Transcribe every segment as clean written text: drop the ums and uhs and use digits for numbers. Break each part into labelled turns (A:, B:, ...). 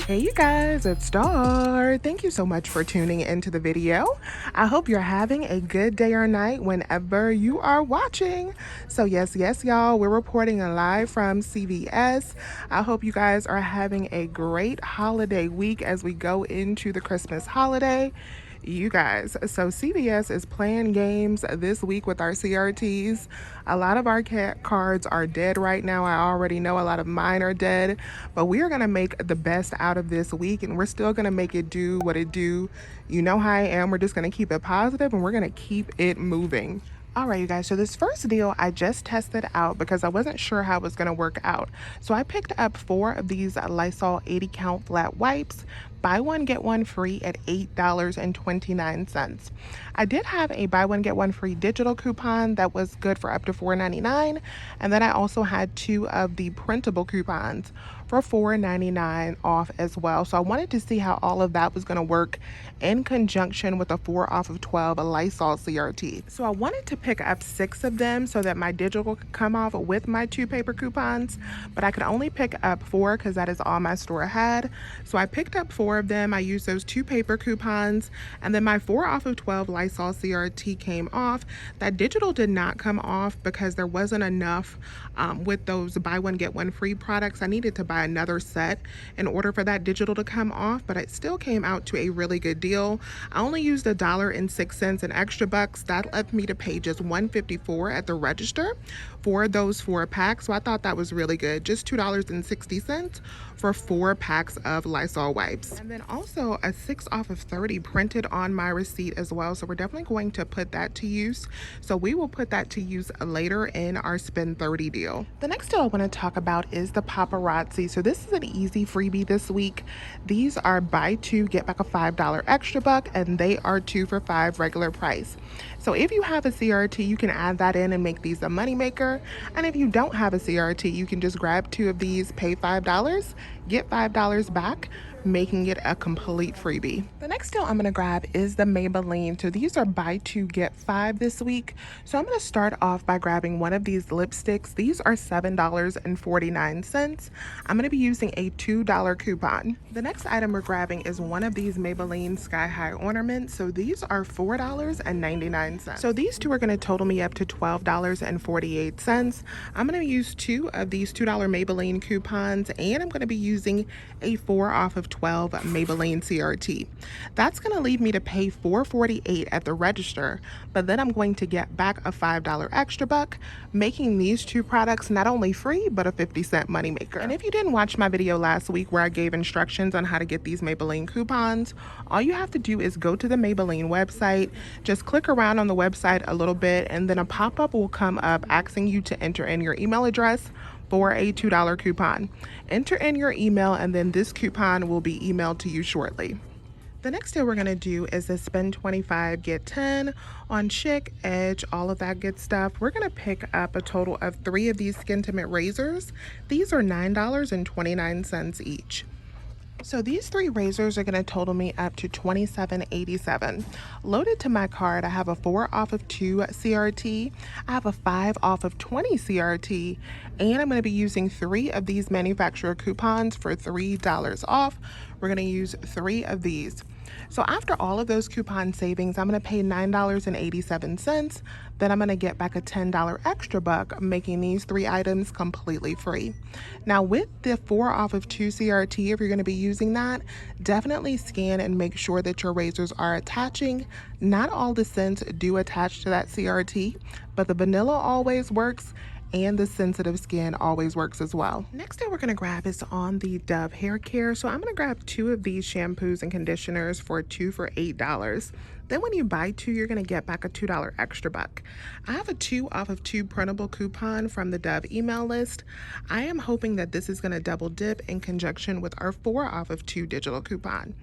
A: Hey you guys, it's Star. Thank you so much for tuning into the video. I hope you're having a good day or night whenever you are watching. So yes, y'all, we're reporting live from CVS. I hope you guys are having a great holiday week as we go into the Christmas holiday. You guys, so CVS is playing games this week with our CRTs. A lot of our cards are dead right now. I already know a lot of mine are dead, but we are going to make the best out of this week, and we're still going to make it do what it do. You know how I am. We're just going to keep it positive and we're going to keep it moving. All right, you guys, so this first deal I just tested out because I wasn't sure how it was going to work out. So I picked up 4 of these Lysol 80 count flat wipes. Buy one, get one free at $8.29. I did have a buy one, get one free digital coupon that was good for up to $4.99. And then I also had 2 of the printable coupons for $4.99 off as well. So I wanted to see how all of that was going to work in conjunction with a 4 off of 12 Lysol CRT. So I wanted to pick up 6 of them so that my digital could come off with my 2 paper coupons, but I could only pick up 4 because that is all my store had. So I picked up 4 of them. I used those 2 paper coupons, and then my 4 off of 12 Lysol CRT came off. That digital did not come off because there wasn't enough with those buy one get one free products. I needed to buy another set in order for that digital to come off, but it still came out to a really good deal. I only used $1.06 in extra bucks. That left me to pay just $1.54 at the register for those 4 packs. So I thought that was really good. Just $2.60 for 4 packs of Lysol wipes. And then also a 6 off of 30 printed on my receipt as well. So we're definitely going to put that to use. So we will put that to use later in our spend 30 deal. The next deal I want to talk about is the Paparazzi. So this is an easy freebie this week. These are buy 2, get back a $5 extra buck, and they are 2 for $5 regular price. So if you have a CRT, you can add that in and make these a moneymaker. And if you don't have a CRT, you can just grab 2 of these, pay $5, get $5 back, making it a complete freebie. The next deal I'm going to grab is the Maybelline. So these are buy 2 get 5 this week. So I'm going to start off by grabbing one of these lipsticks. These are $7.49. I'm going to be using a $2 coupon. The next item we're grabbing is one of these Maybelline Sky High Ornaments. So these are $4.99. So these 2 are going to total me up to $12.48. I'm going to use 2 of these $2 Maybelline coupons, and I'm going to be using a 4 off of 12 Maybelline CRT. That's going to leave me to pay $4.48 at the register, but then I'm going to get back a $5 extra buck, making these 2 products not only free, but a 50-cent moneymaker. And if you didn't watch my video last week where I gave instructions on how to get these Maybelline coupons, all you have to do is go to the Maybelline website, just click around on the website a little bit, and then a pop-up will come up asking you to enter in your email address for a $2 coupon. Enter in your email, and then this coupon will be emailed to you shortly. The next deal we're going to do is the spend 25 get 10 on Chic, Edge, all of that good stuff. We're going to pick up a total of 3 of these Skintimate razors. These are $9.29 each. So these 3 razors are going to total me up to $27.87. Loaded to my card, I have a 4 off of 2 CRT, I have a 5 off of 20 CRT, and I'm going to be using 3 of these manufacturer coupons for $3 off. We're going to use 3 of these. So after all of those coupon savings, I'm going to pay $9.87. Then I'm going to get back a $10 extra buck, making these 3 items completely free. Now with the 4 off of 2 CRT, if you're going to be using that, definitely scan and make sure that your razors are attaching. Not all the scents do attach to that CRT, but the vanilla always works, and the sensitive skin always works as well. Next thing we're going to grab is on the Dove hair care. So I'm going to grab 2 of these shampoos and conditioners for 2 for $8. Then when you buy 2, you're going to get back a $2 extra buck. I have a 2 off of 2 printable coupon from the Dove email list. I am hoping that this is going to double dip in conjunction with our 4 off of 2 digital coupon.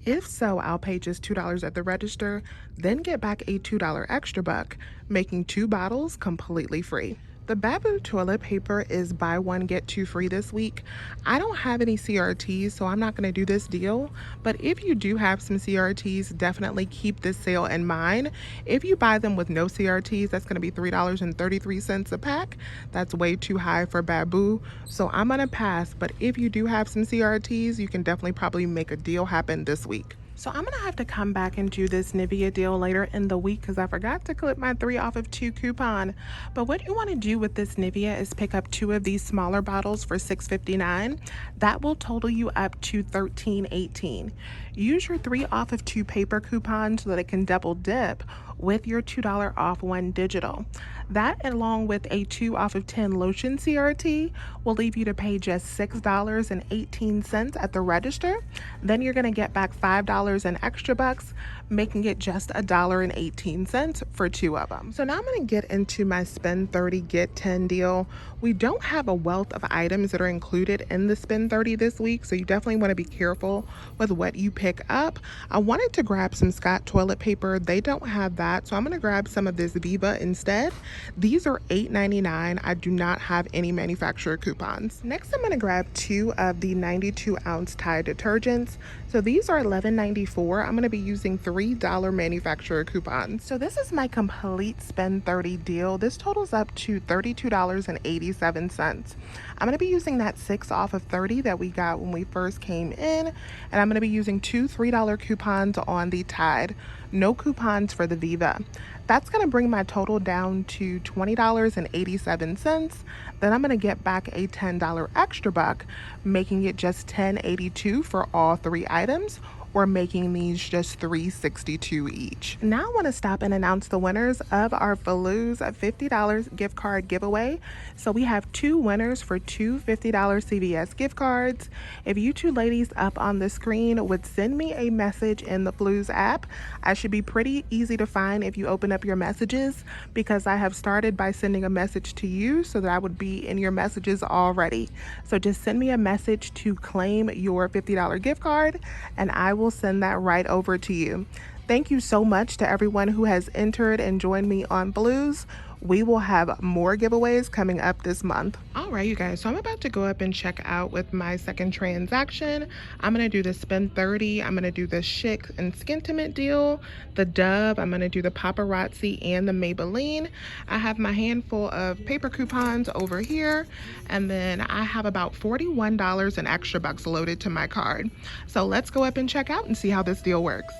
A: If so, I'll pay just $2 at the register, then get back a $2 extra buck, making 2 bottles completely free. The Babu toilet paper is buy one, get two free this week. I don't have any CRTs, so I'm not going to do this deal. But if you do have some CRTs, definitely keep this sale in mind. If you buy them with no CRTs, that's going to be $3.33 a pack. That's way too high for Babu, so I'm going to pass. But if you do have some CRTs, you can definitely probably make a deal happen this week. So I'm gonna have to come back and do this Nivea deal later in the week because I forgot to clip my 3 off of 2 coupon. But what you want to do with this Nivea is pick up 2 of these smaller bottles for $6.59. That will total you up to $13.18. Use your 3 off of 2 paper coupon so that it can double dip with your $2 off 1 digital. That, along with a 2 off of 10 lotion CRT, will leave you to pay just $6.18 at the register. Then you're going to get back $5 in extra bucks, making it just $1.18 for 2 of them. So now I'm going to get into my spend 30 get 10 deal. We don't have a wealth of items that are included in the spend 30 this week, so you definitely want to be careful with what you pick up. I wanted to grab some Scott toilet paper. They don't have that, so I'm going to grab some of this Viva instead. These are $8.99. I do not have any manufacturer coupons. Next, I'm going to grab 2 of the 92-ounce Tide detergents. So these are $11.94. I'm going to be using $3 manufacturer coupons. So this is my complete spend 30 deal. This totals up to $32.87. I'm going to be using that 6 off of 30 that we got when we first came in, and I'm going to be using 2 $3 coupons on the Tide. No coupons for the Viva. That's going to bring my total down to $20.87. Then I'm going to get back a $10 extra buck, making it just $10.82 for all 3 items, or making these just $3.62 each. Now I want to stop and announce the winners of our Faloo's $50 gift card giveaway. So we have 2 winners for 2 $50 CVS gift cards. If you 2 ladies up on the screen would send me a message in the Faloo's app, I should be pretty easy to find if you open up your messages, because I have started by sending a message to you so that I would be in your messages already. So just send me a message to claim your $50 gift card, and I will send that right over to you. Thank you so much to everyone who has entered and joined me on Blues. We will have more giveaways coming up this month. All right, you guys, so I'm about to go up and check out with my second transaction. I'm gonna do the spend 30. I'm gonna do the Chic and Skintimate deal, the Dove. I'm gonna do the Paparazzi and the Maybelline. I have my handful of paper coupons over here, and then I have about $41 in extra bucks loaded to my card. So let's go up and check out and see how this deal works.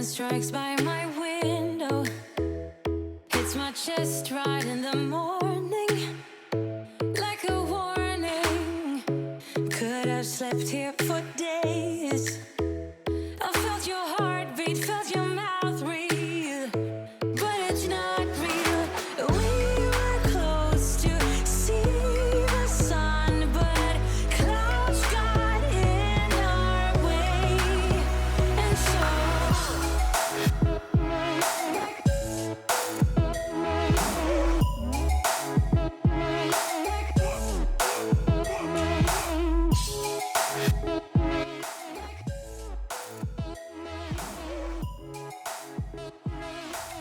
B: Strikes by my window, hits my chest right in the morning, like a warning. Could have slept here for days. I felt your heartbeat, felt your mouth breathe, but it's not real. We were close to see the sun, but clouds got in our way, and so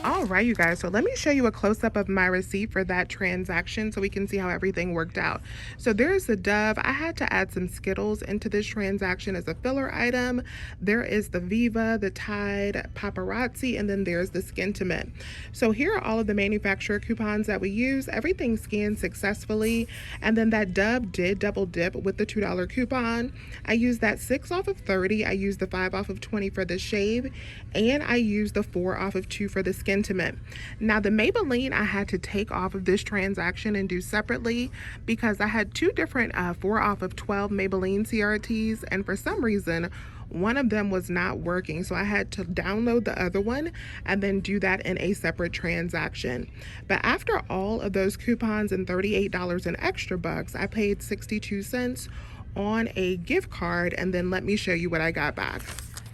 A: All right, you guys, so let me show you a close-up of my receipt for that transaction so we can see how everything worked out. So there's the Dove. I had to add some Skittles into this transaction as a filler item. There is the Viva, the Tide, Paparazzi, and then there's the Skintimate. So here are all of the manufacturer coupons that we use. Everything scanned successfully, and then that Dove did double dip with the $2 coupon. I used that 6 off of 30. I used the 5 off of 20 for the shave, and I used the 4 off of 2 for the Skintimate. Now the Maybelline I had to take off of this transaction and do separately because I had 2 different 4 off of 12 Maybelline CRTs, and for some reason one of them was not working, so I had to download the other one and then do that in a separate transaction. But after all of those coupons and $38 in extra bucks, I paid 62 cents on a gift card, and then let me show you what I got back.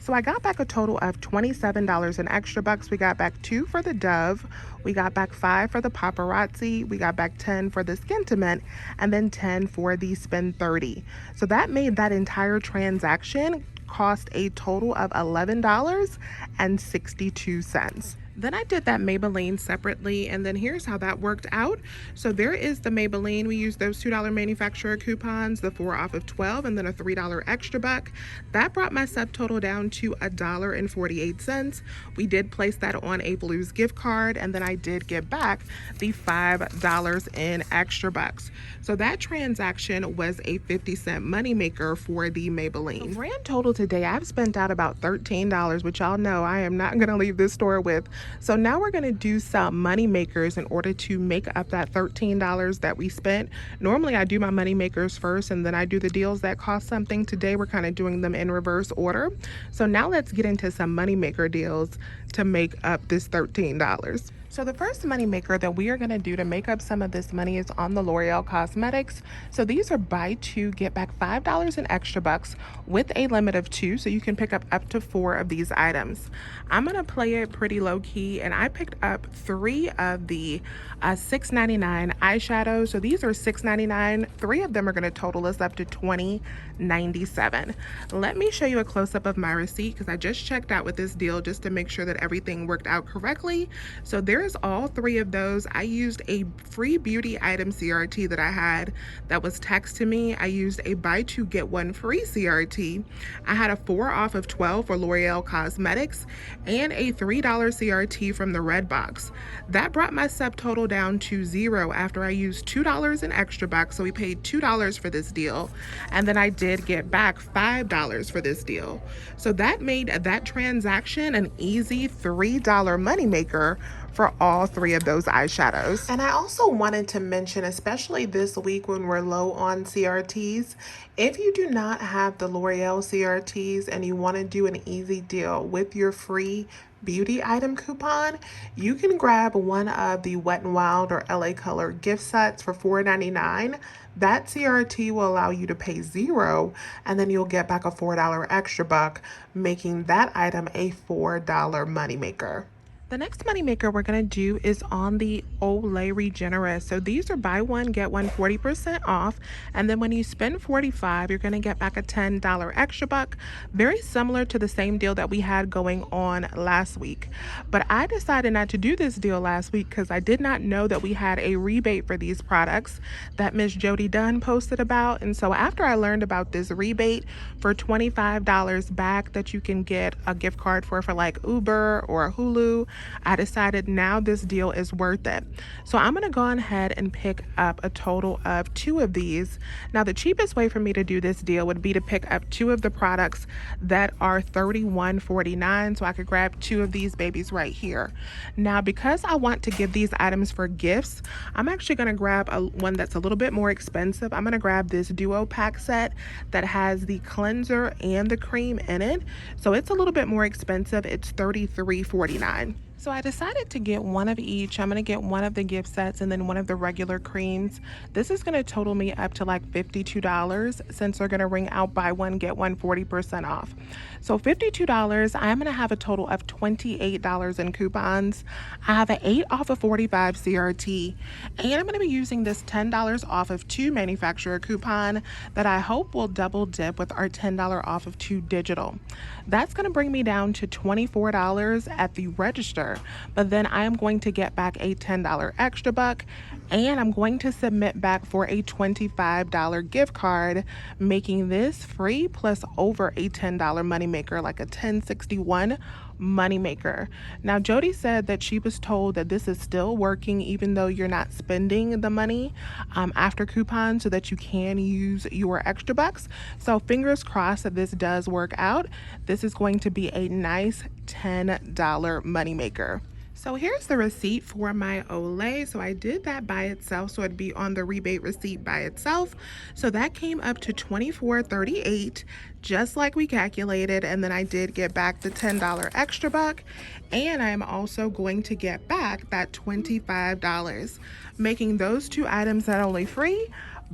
A: So I got back a total of $27 in extra bucks. We got back 2 for the Dove, we got back 5 for the Paparazzi, we got back 10 for the Skintimate, and then 10 for the Spend 30. So that made that entire transaction cost a total of $11.62. Then I did that Maybelline separately, and then here's how that worked out. So there is the Maybelline. We used those $2 manufacturer coupons, the 4 off of 12, and then a $3 extra buck. That brought my subtotal down to $1.48. We did place that on a Blues gift card, and then I did get back the $5 in extra bucks. So that transaction was a 50-cent moneymaker for the Maybelline. The grand total today, I've spent out about $13, which y'all know I am not gonna leave this store with. So now we're gonna do some money makers in order to make up that $13 that we spent. Normally I do my money makers first and then I do the deals that cost something. Today we're kind of doing them in reverse order. So now let's get into some money maker deals to make up this $13. So the first money maker that we are going to do to make up some of this money is on the L'Oreal Cosmetics. So these are buy 2, get back $5 in extra bucks with a limit of 2. So you can pick up to 4 of these items. I'm going to play it pretty low key, and I picked up 3 of the $6.99 eyeshadows. So these are $6.99. 3 of them are going to total us up to $20.97. Let me show you a close-up of my receipt because I just checked out with this deal just to make sure that everything worked out correctly. So there's all 3 of those. I used a free beauty item CRT that I had that was text to me. I used a buy 2 get 1 free CRT. I had a 4 off of 12 for L'Oreal Cosmetics and a $3 CRT from the Red Box. That brought my subtotal down to 0 after I used $2 in extra bucks. So we paid $2 for this deal, and then I did get back $5 for this deal. So that made that transaction an easy $3 moneymaker for all 3 of those eyeshadows. And I also wanted to mention, especially this week when we're low on CRTs, if you do not have the L'Oreal CRTs and you want to do an easy deal with your free beauty item coupon, you can grab one of the Wet n Wild or LA Color gift sets for $4.99. That CRT will allow you to pay 0, and then you'll get back a $4 extra buck, making that item a $4 moneymaker. The next moneymaker we're going to do is on the Olay Regenerist. So these are buy 1, get 1 40% off. And then when you spend $45, you're going to get back a $10 extra buck. Very similar to the same deal that we had going on last week. But I decided not to do this deal last week because I did not know that we had a rebate for these products that Miss Jody Dunn posted about. And so after I learned about this rebate for $25 back that you can get a gift card for like Uber or Hulu, I decided now this deal is worth it. So I'm going to go ahead and pick up a total of 2 of these. Now the cheapest way for me to do this deal would be to pick up 2 of the products that are $31.49. So I could grab 2 of these babies right here. Now because I want to give these items for gifts, I'm actually going to grab one that's a little bit more expensive. I'm going to grab this duo pack set that has the cleanser and the cream in it. So it's a little bit more expensive. It's $33.49. So I decided to get one of each. I'm going to get one of the gift sets and then one of the regular creams. This is going to total me up to like $52 since they're going to ring out buy 1, get 1 40% off. So $52, I'm going to have a total of $28 in coupons. I have an 8 off of 45 CRT, and I'm going to be using this $10 off of 2 manufacturer coupon that I hope will double dip with our $10 off of 2 digital. That's going to bring me down to $24 at the register, but then I am going to get back a $10 extra buck, and I'm going to submit back for a $25 gift card, making this free plus over a $10 moneymaker, like a $10.61 moneymaker. Now Jody said that she was told that this is still working even though you're not spending the money after coupon, so that you can use your extra bucks. So fingers crossed that this does work out. This is going to be a nice $10 moneymaker. So here's the receipt for my Olay. So I did that by itself, so it'd be on the rebate receipt by itself. So that came up to $24.38, just like we calculated, and then I did get back the $10 extra buck, and I'm also going to get back that $25, making those 2 items not only free,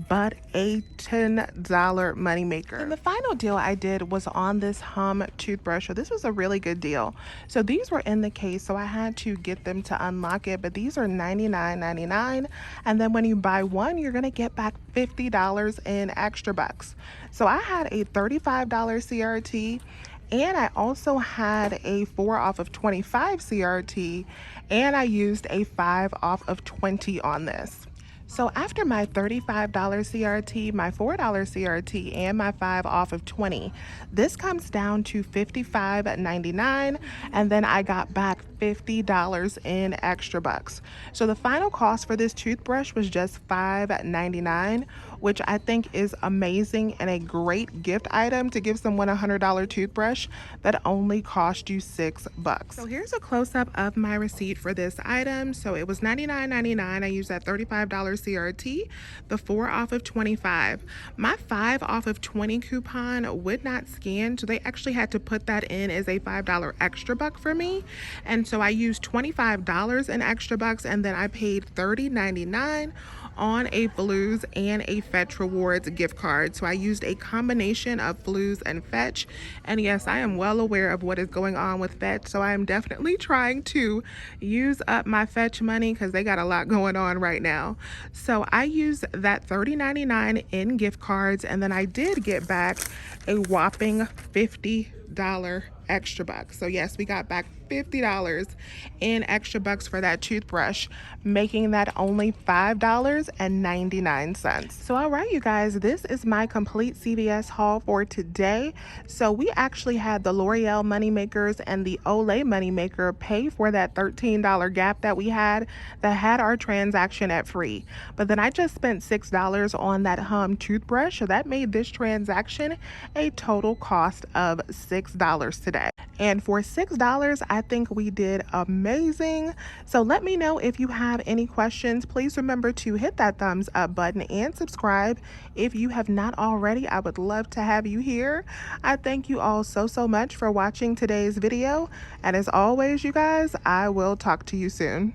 A: but a $10 moneymaker. And the final deal I did was on this toothbrush. So this was a really good deal. So these were in the case, so I had to get them to unlock it, but these are $99.99. And then when you buy one, you're gonna get back $50 in extra bucks. So I had a $35 CRT, and I also had a 4 off of 25 CRT, and I used a 5 off of 20 on this. So after my $35 CRT, my $4 CRT, and my 5 off of 20, this comes down to $55.99, and then I got back $50 in extra bucks. So the final cost for this toothbrush was just $5.99, which I think is amazing and a great gift item to give someone a $100 toothbrush that only cost you $6. So here's a close-up of my receipt for this item. So it was $99.99. I used that $35 CRT, the 4 off of 25. My 5 off of 20 coupon would not scan, so they actually had to put that in as a $5 extra buck for me. And so I used $25 in extra bucks, and then I paid $30.99 on a Blues and a Fetch Rewards gift card. So I used a combination of Blues and Fetch. And yes, I am well aware of what is going on with Fetch, so I am definitely trying to use up my Fetch money because they got a lot going on right now. So I used that $30.99 in gift cards, and then I did get back a whopping $50 extra bucks. So yes, we got back $50 in extra bucks for that toothbrush, making that only $5.99. So all right, you guys, this is my complete CVS haul for today. So we actually had the L'Oreal moneymakers and the Olay moneymaker pay for that $13 gap that we had that had our transaction at free. But then I just spent $6 on that toothbrush, so that made this transaction a total cost of $6 today. And for $6, I think we did amazing. So let me know if you have any questions. Please remember to hit that thumbs up button and subscribe if you have not already. I would love to have you here. I thank you all so much for watching today's video. And as always, you guys, I will talk to you soon.